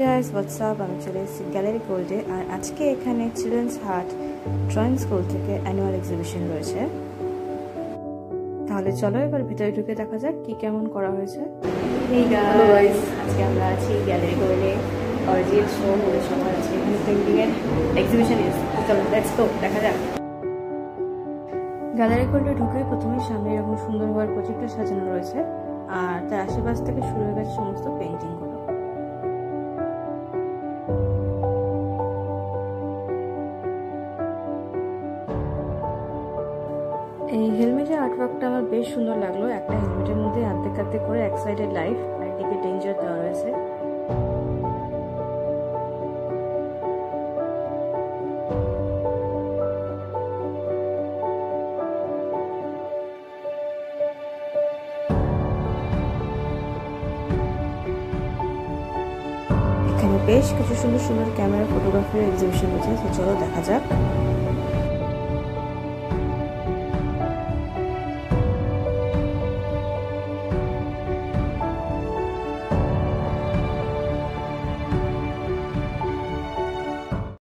Guys, what's up? আমি চলে এসেছি গ্যালারি গোল্ডে। আর আজকে এখানে চিলড্রেন্স হার্ট ড্রয়িং স্কুল থেকে অ্যানুয়াল এক্সিবিশন রয়েছে। তাহলে চলো এবার ভিতরে ঢুকে দেখা যাক কি কেমন করা হয়েছে। এই গাইস, আজকে আমরা আছি গ্যালারি গোল্ডে। অরিজিৎ শো হলে সবার আজকে এখানে পেন্টিং এর এক্সিবিশন এসে। চলো লেটস গো, দেখা যাক। গ্যালারি গোল্ডে ঢুকে প্রথমে সামনে এরকম সুন্দরভাবে প্রজেক্টর সাজানো রয়েছে, আর তার আশেপাশ থেকে শুরু হয়ে গেছে সমস্ত পেন্টিংগুলো। এই হেলমেটের আর্টওয়ার্কটা আমার বেশ সুন্দর লাগলো। একটা হেলমেটের মধ্যে আর্ধেক করে এক সাইডে লাইফ আর একদিকে ডেঞ্জার দেওয়া রয়েছে। এখানে বেশ কিছু সুন্দর সুন্দর ক্যামেরা ফটোগ্রাফির এক্সিবিশন রয়েছে, চলো দেখা যাক।